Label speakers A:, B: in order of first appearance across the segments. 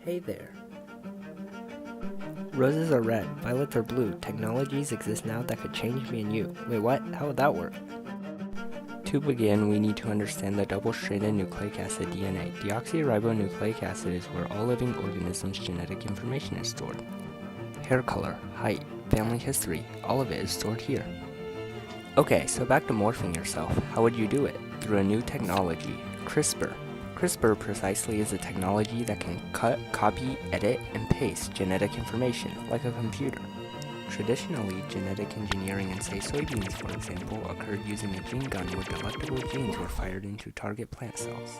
A: Hey there. Roses are red, violets are blue. Technologies exist now that could change me and you. Wait, what? How would that work? To begin, we need to understand the double-stranded nucleic acid DNA. Deoxyribonucleic acid is where all living organisms' genetic information is stored. Hair color, height, family history, all of it is stored here. Okay, so back to morphing yourself. How would you do it? Through a new technology, CRISPR. CRISPR precisely is a technology that can cut, copy, edit, and paste genetic information, like a computer. Traditionally, genetic engineering in, say, soybeans, for example, occurred using a gene gun where delectable genes were fired into target plant cells.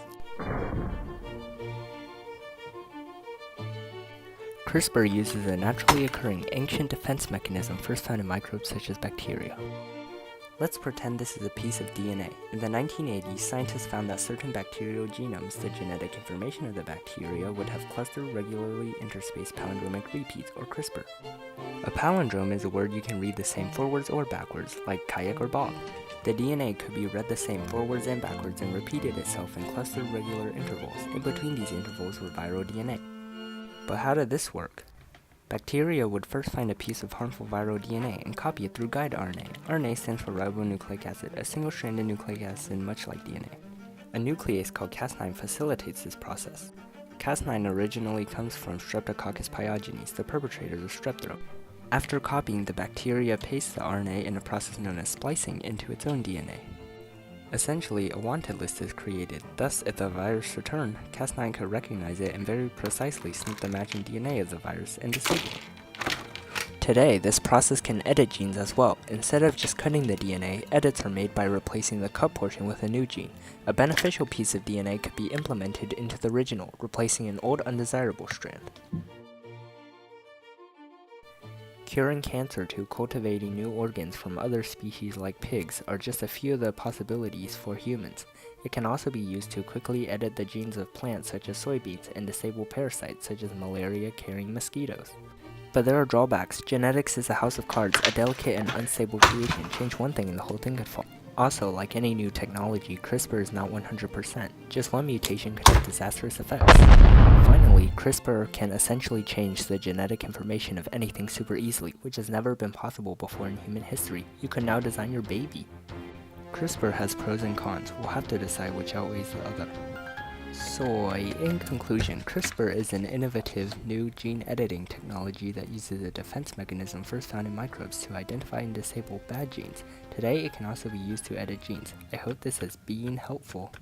A: CRISPR uses a naturally occurring ancient defense mechanism first found in microbes such as bacteria. Let's pretend this is a piece of DNA. In the 1980s, scientists found that certain bacterial genomes, the genetic information of the bacteria, would have clustered regularly interspaced palindromic repeats, or CRISPR. A palindrome is a word you can read the same forwards or backwards, like kayak or Bob. The DNA could be read the same forwards and backwards and repeated itself in clustered regular intervals. In between these intervals were viral DNA. But how did this work? Bacteria would first find a piece of harmful viral DNA and copy it through guide RNA. RNA stands for ribonucleic acid, a single-stranded nucleic acid much like DNA. A nuclease called Cas9 facilitates this process. Cas9 originally comes from Streptococcus pyogenes, the perpetrators of strep throat. After copying, the bacteria pastes the RNA in a process known as splicing into its own DNA. Essentially, a wanted list is created. Thus, if the virus returned, Cas9 could recognize it and very precisely snip the matching DNA of the virus and disable it. Today, this process can edit genes as well. Instead of just cutting the DNA, edits are made by replacing the cut portion with a new gene. A beneficial piece of DNA could be implemented into the original, replacing an old undesirable strand. Curing cancer to cultivating new organs from other species like pigs are just a few of the possibilities for humans. It can also be used to quickly edit the genes of plants such as soybeans and disable parasites such as malaria-carrying mosquitoes. But there are drawbacks. Genetics is a house of cards, a delicate and unstable creation. Change one thing and the whole thing could fall. Also, like any new technology, CRISPR is not 100%. Just one mutation could have disastrous effects. Finally, CRISPR can essentially change the genetic information of anything super easily, which has never been possible before in human history. You can now design your baby. CRISPR has pros and cons. We'll have to decide which outweighs the other. So, in conclusion, CRISPR is an innovative new gene editing technology that uses a defense mechanism first found in microbes to identify and disable bad genes. Today, it can also be used to edit genes. I hope this has been helpful.